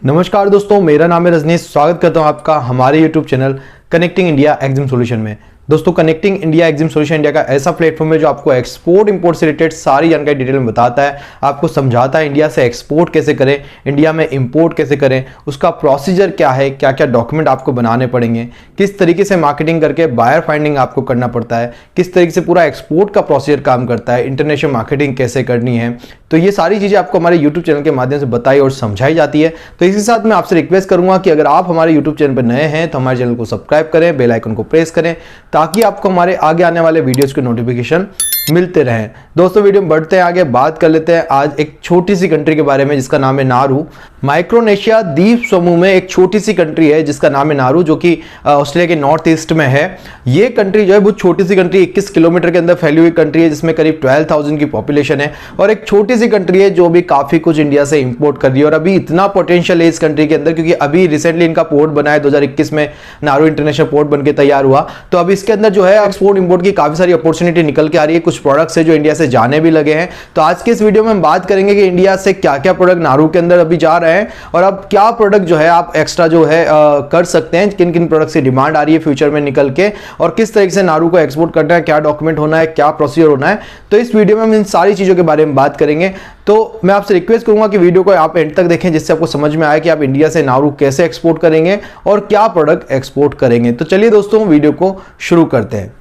नमस्कार दोस्तों, मेरा नाम है रजनीश। स्वागत करता हूं आपका हमारे YouTube channel connecting India exam solution में। दोस्तों, connecting India exam solution India का ऐसा प्लेटफॉर्म है जो आपको एक्सपोर्ट इंपोर्ट से रिलेटेड सारी जानकारी डिटेल में बताता है, आपको समझाता है इंडिया से एक्सपोर्ट कैसे करें, इंडिया में इंपोर्ट कैसे करें, उसका प्रोसीजर क्या है, क्या क्या डॉक्यूमेंट आपको बनाने पड़ेंगे, किस तरीके से मार्केटिंग करके बायर फाइंडिंग आपको करना पड़ता है, किस तरीके से पूरा एक्सपोर्ट का प्रोसीजर काम करता है, इंटरनेशनल मार्केटिंग कैसे करनी है। तो ये सारी चीज़ें आपको हमारे यूट्यूब चैनल के माध्यम से बताई और समझाई जाती है। तो इसी साथ मैं आपसे रिक्वेस्ट करूंगा कि अगर आप हमारे यूट्यूब चैनल पर नए हैं तो हमारे चैनल को सब्सक्राइब करें, बेल आइकन को प्रेस करें ताकि आपको हमारे आगे आने वाले वीडियोस के नोटिफिकेशन मिलते रहें। दोस्तों, वीडियो में बढ़ते हैं आगे, बात कर लेते हैं आज एक छोटी सी कंट्री के बारे में जिसका नाम है नारू। माइक्रोनेशिया द्वीप समूह में एक छोटी सी कंट्री है जिसका नाम है नारू, जो कि ऑस्ट्रेलिया के नॉर्थ ईस्ट में है। ये कंट्री जो है बहुत छोटी सी कंट्री, 21 किलोमीटर के अंदर फैली हुई कंट्री है जिसमें करीब 12,000 की पॉपुलेशन है और एक छोटी सी कंट्री है जो भी काफी कुछ इंडिया से इंपोर्ट कर रही है। और अभी इतना पोटेंशियल है इस कंट्री के अंदर क्योंकि अभी रिसेंटली इनका पोर्ट बना है, 2021 में नारू इंटरनेशनल पोर्ट बनकर तैयार हुआ। तो अभी इसके अंदर जो है एक्सपोर्ट इंपोर्ट की काफी सारी अपॉर्चुनिटी निकल के आ रही है, कुछ प्रोडक्ट्स है जो इंडिया से जाने भी लगे हैं। तो आज के इस वीडियो में हम बात करेंगे कि इंडिया से क्या क्या प्रोडक्ट नारू के अंदर अभी जा रहे हैं और अब क्या प्रोडक्ट जो है आप एक्स्ट्रा जो है कर सकते हैं, किन किन प्रोडक्ट की डिमांड आ रही है फ्यूचर में निकल के, और किस तरीके से नारू को एक्सपोर्ट करना है, क्या डॉक्यूमेंट होना है, क्या प्रोसीजर होना है। तो इस वीडियो में हम इन सारी चीजों के बारे में बात करेंगे। तो मैं आपसे रिक्वेस्ट करूंगा कि वीडियो को आप एंड तक देखें जिससे आपको समझ में आए कि आप इंडिया से नारू कैसे एक्सपोर्ट करेंगे और क्या प्रोडक्ट एक्सपोर्ट करेंगे। तो चलिए दोस्तों, वीडियो को शुरू करते हैं।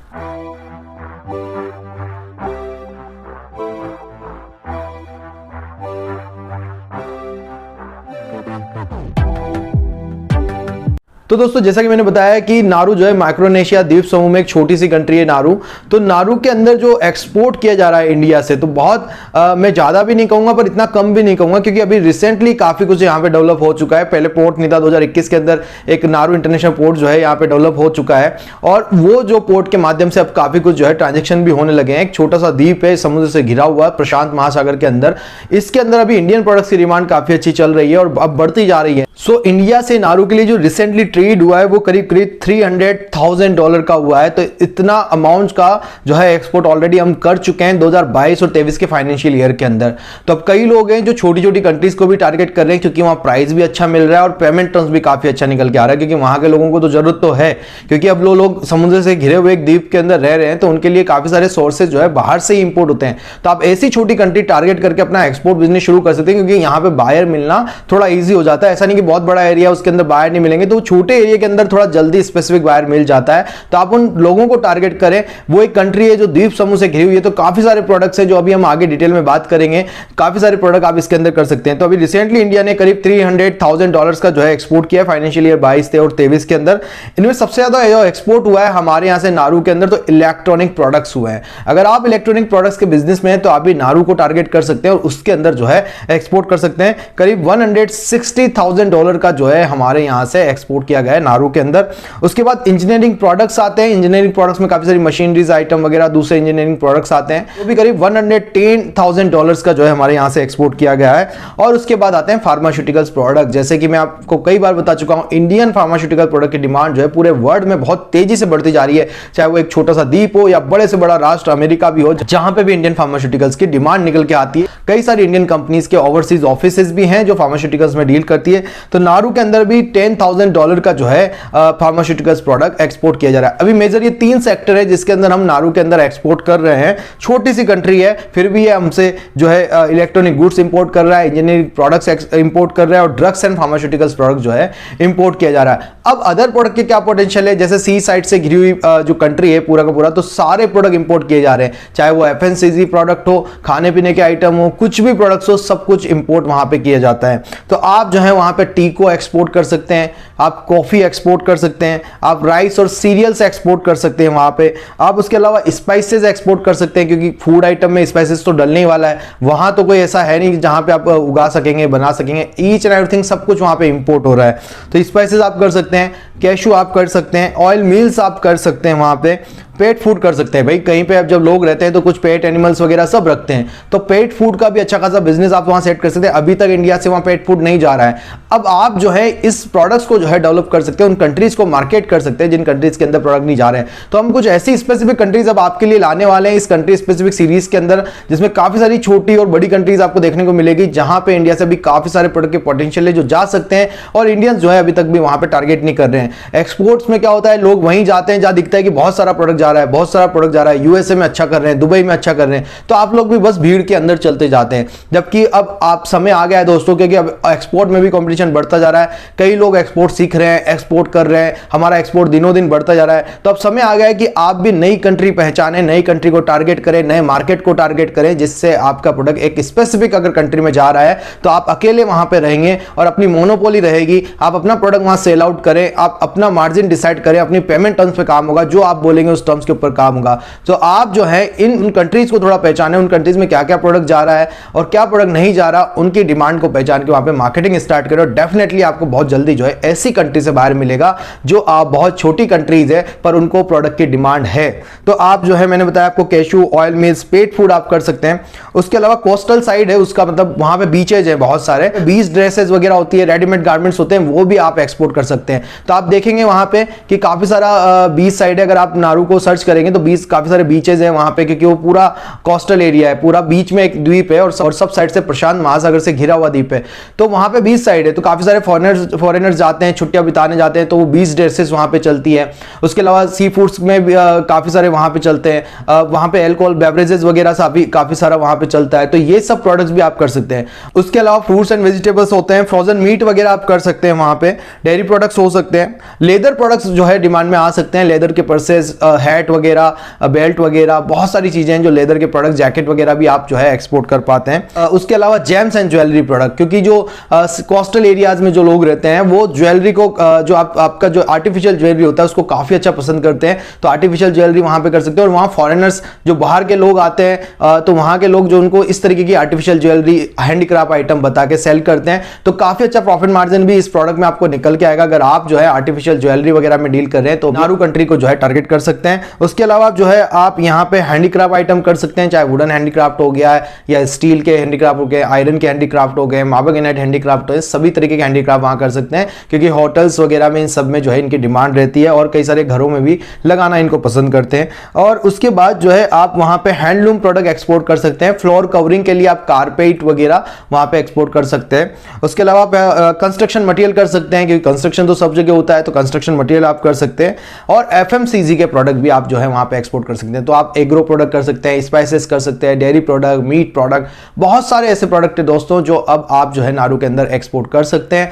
तो दोस्तों, जैसा कि मैंने बताया कि नारू जो है माइक्रोनेशिया द्वीप समूह में एक छोटी सी कंट्री है नारू। तो नारू के अंदर जो एक्सपोर्ट किया जा रहा है इंडिया से, तो बहुत मैं ज़्यादा भी नहीं कहूँगा पर इतना कम भी नहीं कहूँगा क्योंकि अभी रिसेंटली काफ़ी कुछ यहाँ पे डेवलप हो चुका है। पहले पोर्ट नहीं था, 2021 के अंदर एक नारू इंटरनेशनल पोर्ट जो है यहाँ पे डेवलप हो चुका है और वो जो पोर्ट के माध्यम से अब काफ़ी कुछ जो है ट्रांजेक्शन भी होने लगे हैं। एक छोटा सा द्वीप है, समुद्र से घिरा हुआ प्रशांत महासागर के अंदर। इसके अंदर अभी इंडियन प्रोडक्ट्स की डिमांड काफ़ी अच्छी चल रही है और अब बढ़ती जा रही है। सो इंडिया से नारू के लिए जो रिसेंटली ट्रेड हुआ है वो करीब $300,000 का हुआ है। तो इतना अमाउंट का जो है एक्सपोर्ट ऑलरेडी हम कर चुके हैं 2022 और 23 के फाइनेंशियल ईयर के अंदर। तो अब कई लोग हैं जो छोटी छोटी कंट्रीज को भी टारगेट कर रहे हैं क्योंकि वहां प्राइस भी अच्छा मिल रहा है और पेमेंट टर्म्स भी काफी अच्छा निकल के आ रहा है क्योंकि वहां के लोगों को तो जरूरत तो है, क्योंकि अब लोग समुद्र से घिरे हुए एक द्वीप के अंदर रह रहे हैं तो उनके लिए काफी सारे सोर्सेज जो है बाहर से ही इंपोर्ट होते हैं। तो आप ऐसी छोटी कंट्री टारगेट करके अपना एक्सपोर्ट बिजनेस शुरू कर सकते हैं क्योंकि यहाँ पे बायर मिलना थोड़ा ईजी हो जाता है। ऐसा नहीं कि बहुत बड़ा एरिया उसके अंदर बायर नहीं मिलेंगे, तो छोटे एरिया के अंदर थोड़ा जल्दी स्पेसिफिक बायर मिल जाता है। तो आप उन लोगों को टारगेट करें। वो एक कंट्री है जो द्वीप समूह से घिरी हुई है। तो काफी सारे प्रोडक्ट्स हैं जो अभी हम आगे डिटेल में बात करेंगे। काफी सारे प्रोडक्ट आप इसके अंदर कर सकते हैं। तो अभी रिसेंटली इंडिया ने करीब $300,000 का जो है एक्सपोर्ट किया फाइनेंशियल ईयर 22 और 23 के अंदर। इनमें सबसे ज्यादा जो एक्सपोर्ट हुआ है हमारे यहां से नारू के अंदर तो इलेक्ट्रॉनिक प्रोडक्ट्स हुए हैं। अगर आप इलेक्ट्रॉनिक प्रोडक्ट्स के बिजनेस में हैं तो आप भी नारू को टारगेट कर सकते हैं और उसके अंदर जो है एक्सपोर्ट कर सकते हैं। करीब $160,000 का जो है हमारे यहां से एक्सपोर्ट किया गया है नारू के अंदर। उसके बाद इंजीनियरिंग प्रोडक्ट्स आते हैं। इंजीनियरिंग प्रोडक्ट्स में काफी सारी मशीनरीज आइटम वगैरह दूसरे इंजीनियरिंग प्रोडक्ट्स आते हैं। वो भी करीब $110,000 का जो है हमारे यहां से एक्सपोर्ट किया गया है। और उसके बाद आते हैं फार्मास्यूटिकल्स प्रोडक्ट। जैसे कि मैं आपको कई बार बता चुका हूं, इंडियन फार्मास्यूटिकल प्रोडक्ट की डिमांड जो है पूरे वर्ल्ड में बहुत तेजी से बढ़ती जा रही है। चाहे वो एक छोटा सा द्वीप हो या बड़े से बड़ा राष्ट्र अमेरिका भी हो, जहां पे भी इंडियन फार्मास्यूटिकल्स की डिमांड निकल के आती है। कई सारी इंडियन कंपनीज के ओवरसीज ऑफिसेज भी हैं जो फार्मास्यूटिकल्स में डील करती है। तो नारू के अंदर भी $10,000 का जो है फार्मास्यूटिकल्स प्रोडक्ट एक्सपोर्ट किया जा रहा है। अभी मेजर ये 3 सेक्टर है जिसके अंदर हम नारू के अंदर एक्सपोर्ट कर रहे हैं। छोटी सी कंट्री है फिर भी ये हमसे जो है इलेक्ट्रॉनिक गुड्स इंपोर्ट कर रहा है, इंजीनियरिंग प्रोडक्ट्स इंपोर्ट कर रहा है और ड्रग्स एंड फार्मास्यूटिकल्स प्रोडक्ट जो है इंपोर्ट किया जा रहा है। अब अदर प्रोडक्ट के क्या पोटेंशियल है, जैसे सी साइड से घिरी हुई जो कंट्री है पूरा का पूरा, तो सारे प्रोडक्ट इंपोर्ट किए जा रहे हैं। चाहे वो एफएमसीजी प्रोडक्ट हो, खाने पीने के आइटम हो, कुछ भी प्रोडक्ट्स हो, सब कुछ इंपोर्ट वहां पे किया जाता है। तो आप जो है वहां पे टी को एक्सपोर्ट कर सकते हैं, आप कॉफी एक्सपोर्ट कर सकते हैं, आप राइस और सीरियल्स एक्सपोर्ट कर सकते हैं वहां पे। आप उसके अलावा स्पाइसेस एक्सपोर्ट कर सकते हैं क्योंकि फूड आइटम में स्पाइसेस तो डलने ही वाला है। वहां तो कोई ऐसा है नहीं जहां पे आप उगा सकेंगे, बना सकेंगे। ईच एंड एवरीथिंग सब कुछ वहां पे इंपोर्ट हो रहा है। तो स्पाइसेस आप कर सकते हैं, कैशू आप कर सकते हैं, ऑयल मिल्स आप कर सकते हैं वहां पे। पेट फूड कर सकते हैं भाई। कहीं पे अब जब लोग रहते हैं तो कुछ पेट एनिमल्स वगैरह सब रखते हैं, तो पेट फूड का भी अच्छा खासा बिजनेस आप वहां सेट कर सकते हैं। अभी तक इंडिया से वहां पेट फूड नहीं जा रहा है, अब आप जो है इस प्रोडक्ट्स को जो है डेवलप कर सकते हैं, उन कंट्रीज को मार्केट कर सकते हैं जिन कंट्रीज के अंदर प्रोडक्ट नहीं जा रहे हैं। तो हम कुछ ऐसी स्पेसिफिक कंट्रीज अब आपके लिए लाने वाले हैं इस कंट्री स्पेसिफिक सीरीज के अंदर, जिसमें काफी सारी छोटी और बड़ी कंट्रीज आपको देखने को मिलेगी, जहां पे इंडिया से भी काफी सारे प्रोडक्ट के पोटेंशियल है जो जा सकते हैं, और इंडियंस जो है अभी तक भी वहां पे टारगेट नहीं कर रहे हैं। एक्सपोर्ट्स में क्या होता है, लोग वहीं जाते हैं जहां दिखता है कि बहुत सारा प्रोडक्ट जा रहा है, बहुत सारा प्रोडक्ट जा रहा है, यूएसए में अच्छा कर रहे हैं, दुबई में अच्छा कर रहे हैं, तो आप लोग भी बस भीड़ के अंदर चलते जाते हैं। जबकि अब आप समय आ गया है दोस्तों, क्योंकि अब एक्सपोर्ट में भी कंपटीशन बढ़ता जा रहा है, कई लोग एक्सपोर्ट सीख रहे हैं, एक्सपोर्ट कर रहे हैं, हमारा एक्सपोर्ट दिनों दिन बढ़ता जा रहा है। तो अब समय आ गया है कि आप भी नई कंट्री पहचानें, नई कंट्री को टारगेट करें, नए मार्केट को टारगेट करें, जिससे आपका प्रोडक्ट एक स्पेसिफिक अगर कंट्री में जा रहा है तो आप अकेले वहां पे रहेंगे और अपनी मोनोपोली रहेगी, आप अपना प्रोडक्ट वहां सेल आउट करें, आप अपना मार्जिन डिसाइड करें, अपनी पेमेंट टर्म्स पे काम होगा, जो आप बोलेंगे उस टर्म्स के ऊपर काम होगा। तो आप जो है इन कंट्रीज को थोड़ा पहचानें, उन कंट्रीज में क्या क्या प्रोडक्ट जा रहा है और क्या प्रोडक्ट नहीं जा रहा, उनकी डिमांड को पहचान के वहां पे मार्केटिंग स्टार्ट करें, और डेफिनेटली आपको बहुत जल्दी जो है ऐसी कंट्री से बाहर मिलेगा जो आप बहुत छोटी कंट्रीज है पर उनको प्रोडक्ट की डिमांड है। तो आप जो है मैंने बताया आपको cashew, oil mills, pet food आप कर सकते हैं। उसके अलावा कोस्टल साइड है, उसका मतलब वहां पे बीचेज है बहुत सारे, बीच ड्रेसेस वगैरह होती है, रेडीमेड गारमेंट्स होते हैं, वो भी आप एक्सपोर्ट कर सकते हैं। तो आप देखेंगे वहां पे कि काफी सारा बीच साइड है, अगर आप नारू को सर्च करेंगे तो बीच काफी सारे बीचेज हैं वहां पे, क्योंकि वो पूरा कोस्टल एरिया है, पूरा बीच में एक द्वीप है और सब साइड से प्रशांत महासागर से घिरा हुआ द्वीप है, तो वहां पे बीच साइड है, तो काफी सारे फॉरेनर्स जाते हैं, छुट्टियां बिताने जाते हैं, तो वो बीच ड्रेसेस वहां पे चलती है। उसके अलावा सी फूड्स में भी काफी सारे वहां पे चलते हैं, वहां पे अल्कोहल बेवरेजेस वगैरह सा भी काफी सारा वहां पे चलता है, तो ये सब प्रोडक्ट्स भी आप कर सकते हैं। उसके अलावा फ्रूट्स एंड वेजिटेबल्स होते हैं, फ्रोजन मीट वगैरह आप कर सकते हैं वहां पे, डेयरी प्रोडक्ट्स हो सकते हैं, लेदर प्रोडक्ट्स जो है डिमांड में आ सकते हैं, लेदर के पर्सेस, हैट वगैरह, बेल्ट वगैरह, बहुत सारी चीजें हैं जो लेदर के प्रोडक्ट, जैकेट वगैरह भी आप जो है एक्सपोर्ट कर पाते हैं। उसके अलावा जेम्स एंड ज्वेलरी प्रोडक्ट, क्योंकि जो कोस्टल एरियाज में जो लोग रहते हैं वो ज्वेलरी को जो आपका जो आर्टिफिशियल ज्वेलरी होता है उसको काफी अच्छा पसंद करते हैं, तो आर्टिफिशियल ज्वेलरी वहां पे कर सकते हैं। और वहां फॉरेनर्स जो बाहर के लोग आते हैं तो वहां के लोग जो उनको इस तरीके की आर्टिफिशियल ज्वेलरी, हैंडीक्राफ्ट आइटम बता के सेल करते हैं, तो काफी अच्छा प्रॉफिट मार्जिन भी इस प्रोडक्ट में आपको निकल के आएगा। अगर आप जो है आर्टिफिशियल ज्वेलरी वगैरह में डील कर रहे हैं तो नारू कंट्री को जो है टारगेट कर सकते हैं। उसके अलावा जो है आप यहाँ पे हैंडीक्राफ्ट आइटम कर सकते हैं, चाहे वुडन हैंडीक्राफ्ट हो गया या स्टील के हैंडीक्राफ्ट हो गए, आयरन के हैंडीक्राफ्ट हो गए, मार्बल ग्रेनाइट हैंडीक्राफ्ट हो गए, सभी तरीके के हैंडीक्राफ्ट वहां कर सकते हैं, क्योंकि होटल्स वगैरह में इन सब में जो है इनकी डिमांड रहती है और कई सारे घरों में भी लगाना इनको पसंद करते हैं। और उसके बाद जो है आप वहां पे हैंडलूम प्रोडक्ट एक्सपोर्ट कर सकते हैं, फ्लोर कवरिंग के लिए आप कारपेट वगैरह वहां पे एक्सपोर्ट कर सकते हैं। उसके अलावा आप कंस्ट्रक्शन मटेरियल कर सकते हैं, क्योंकि कंस्ट्रक्शन तो सब जगह होता है, तो कंस्ट्रक्शन मटेरियल आप कर सकते हैं। और एफएमसीजी के प्रोडक्ट भी आप जो है वहां पे एक्सपोर्ट कर सकते हैं, तो आप एग्रो प्रोडक्ट कर सकते हैं, स्पाइसेस कर सकते हैं, डेयरी प्रोडक्ट, मीट प्रोडक्ट, बहुत सारे ऐसे प्रोडक्ट है दोस्तों जो अब आप जो है नारू के अंदर एक्सपोर्ट कर सकते हैं।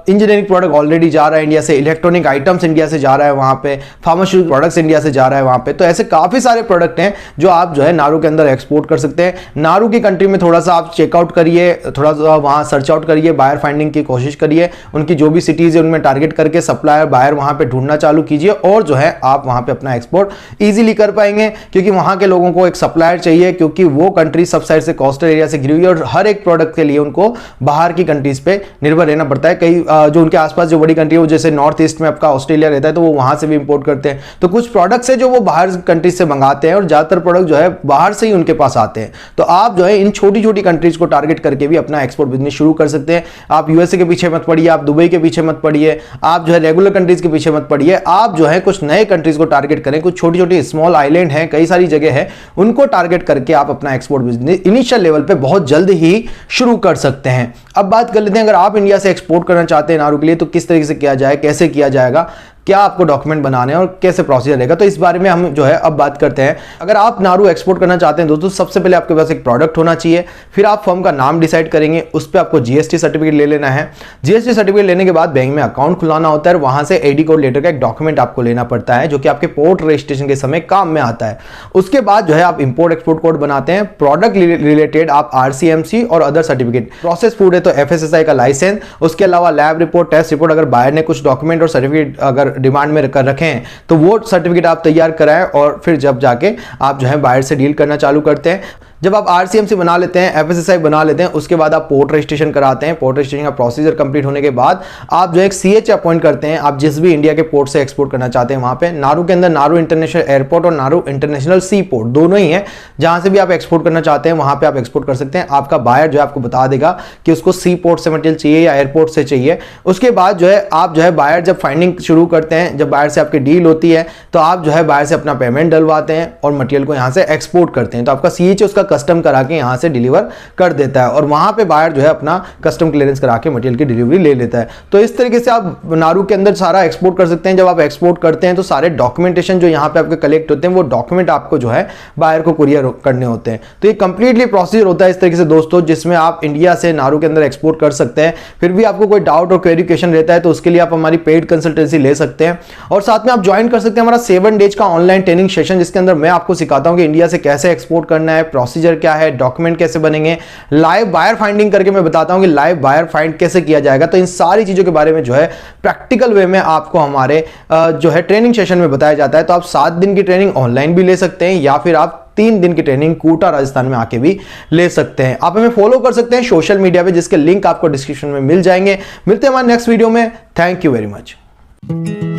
इंजीनियरिंग प्रोडक्ट ऑलरेडी जा रहा है इंडिया से, इलेक्ट्रॉनिक आइटम्स इंडिया से जा रहा है वहां पे, फार्मास्यूटिकल प्रोडक्ट्स इंडिया से जा रहा है वहां पे, तो ऐसे काफी सारे प्रोडक्ट हैं जो आप जो है नारू के अंदर एक्सपोर्ट कर सकते हैं। नारू की कंट्री में थोड़ा सा आप चेकआउट करिए, थोड़ा सा वहां सर्च आउट करिए, बायर फाइंडिंग की कोशिश करिए, उनकी जो भी सिटीज है उनमें टारगेट करके सप्लायर बायर वहां पे ढूंढना चालू कीजिए, और जो है आप वहां पे अपना एक्सपोर्ट इजीली कर पाएंगे, क्योंकि वहां के लोगों को एक सप्लायर चाहिए, क्योंकि वो कंट्री सब साइड से कोस्टल एरिया से घिरी हुई है और हर एक प्रोडक्ट के लिए उनको बाहर की कंट्रीज पे निर्भर रहना पड़ता है। कई जो उनके आसपास जो बड़ी कंट्री है, जैसे नॉर्थ ईस्ट में आपका ऑस्ट्रेलिया रहता है, तो वो वहां से भी इंपोर्ट करते हैं, तो कुछ प्रोडक्ट्स है जो वो बाहर कंट्रीज से मंगाते हैं और ज्यादातर प्रोडक्ट जो है बाहर से ही उनके पास आते हैं। तो आप जो है इन छोटी छोटी कंट्रीज को टारगेट करके भी अपना एक्सपोर्ट बिजनेस शुरू कर सकते हैं। आप यूएसए के पीछे मत पड़िए, आप दुबई के पीछे मत पड़िए, आप जो है रेगुलर कंट्रीज के पीछे मत पड़िए, आप जो है कुछ नए कंट्रीज को टारगेट करें, कुछ छोटी छोटी स्मॉल आइलैंड है, कई सारी जगह है, उनको टारगेट करके आप अपना एक्सपोर्ट बिजनेस इनिशियल लेवल पे बहुत जल्द ही शुरू कर सकते हैं। अब बात कर लेते हैं, अगर आप इंडिया से एक्सपोर्ट करना चाहते हैं नारू के लिए तो किस तरीके से किया जाए, कैसे किया जाएगा, क्या आपको डॉक्यूमेंट बनाने हैं और कैसे प्रोसीजर रहेगा, तो इस बारे में हम जो है अब बात करते हैं। अगर आप नारू एक्सपोर्ट करना चाहते हैं दोस्तों, सबसे पहले आपके पास एक प्रोडक्ट होना चाहिए, फिर आप फर्म का नाम डिसाइड करेंगे, उस पर आपको जीएसटी सर्टिफिकेट ले लेना है। जीएसटी सर्टिफिकेट लेने के बाद बैंक में अकाउंट खुलाना होता है, वहां से एडी कोड लेटर का एक डॉक्यूमेंट आपको लेना पड़ता है, जो कि आपके पोर्ट रजिस्ट्रेशन के समय काम में आता है। उसके बाद जो है आप इंपोर्ट एक्सपोर्ट कोड बनाते हैं, प्रोडक्ट रिलेटेड आप आरसीएमसी और अदर सर्टिफिकेट, प्रोसेस फूड है तो एफएसएसआई का लाइसेंस, उसके अलावा लैब रिपोर्ट, टेस्ट रिपोर्ट, अगर बायर ने कुछ डॉक्यूमेंट और सर्टिफिकेट अगर डिमांड में कर रखें तो वो सर्टिफिकेट आप तैयार कराएं, और फिर जब जाके आप जो है बायर से डील करना चालू करते हैं। जब आप आरसीएमसी बना लेते हैं, एफएसएसआई बना लेते हैं, उसके बाद आप पोर्ट रजिस्ट्रेशन कराते हैं। पोर्ट रजिस्ट्रेशन का प्रोसीजर कंप्लीट होने के बाद आप जो एक सीएच अपॉइंट करते हैं। आप जिस भी इंडिया के पोर्ट से एक्सपोर्ट करना चाहते हैं वहां पे, नारू के अंदर नारू इंटरनेशनल एयरपोर्ट और नारू इंटरनेशनल सी पोर्ट दोनों ही है, जहां से भी आप एक्सपोर्ट करना चाहते हैं वहां पे आप एक्सपोर्ट कर सकते हैं। आपका बायर जो है आपको बता देगा कि उसको सी पोर्ट से मटेरियल चाहिए या एयरपोर्ट से चाहिए। उसके बाद जो है आप जो है बायर जब फाइंडिंग शुरू करते हैं, जब बायर से आपकी डील होती है, तो आप जो है बायर से अपना पेमेंट डलवाते हैं और मटेरियल को यहां से एक्सपोर्ट करते हैं। तो आपका सीएच उसका कस्टम करा के यहां से डिलीवर कर देता है और वहां पे बायर जो है अपना कस्टम क्लियरेंस करा के मटेरियल की डिलीवरी ले लेता है। तो इस तरीके से आप नारू के अंदर सारा एक्सपोर्ट कर सकते हैं। जब आप एक्सपोर्ट करते हैं तो सारे डॉक्यूमेंटेशन जो यहां पे आपके कलेक्ट होते हैं, वो डॉक्यूमेंट आपको जो है बायर को कुरियर करने होते हैं। तो ये कंप्लीटली प्रोसीजर होता है इस तरीके से दोस्तों, जिसमें आप इंडिया से नारू के अंदर एक्सपोर्ट कर सकते हैं। फिर भी आपको कोई डाउट और क्वेरिफिकेशन रहता है तो उसके लिए आप हमारी पेड कंसल्टेंसी ले सकते हैं और साथ में आप ज्वाइन कर सकते हैं हमारा 7 डेज का ऑनलाइन ट्रेनिंग सेशन, जिसके अंदर मैं आपको सिखाता हूं कि इंडिया से कैसे एक्सपोर्ट करना है, प्रोसीजर क्या है, डॉक्यूमेंट कैसे बनेंगे, लाइव बायर फाइंडिंग करके मैं बताता हूं कि लाइव बायर फाइंड कैसे किया जाएगा। तो इन सारी चीजों के बारे में जो है प्रैक्टिकल वे में आपको हमारे जो है ट्रेनिंग सेशन में बताया जाता है। तो आप 7 दिन की ट्रेनिंग ऑनलाइन भी ले सकते हैं या फिर आप 3 दिन की ट्रेनिंग कोटा राजस्थान में आके भी ले सकते हैं। आप हमें फॉलो कर सकते हैं सोशल मीडिया पे, जिसके लिंक आपको डिस्क्रिप्शन में मिल जाएंगे। मिलते हैं हमारे नेक्स्ट वीडियो में। Thank you very much.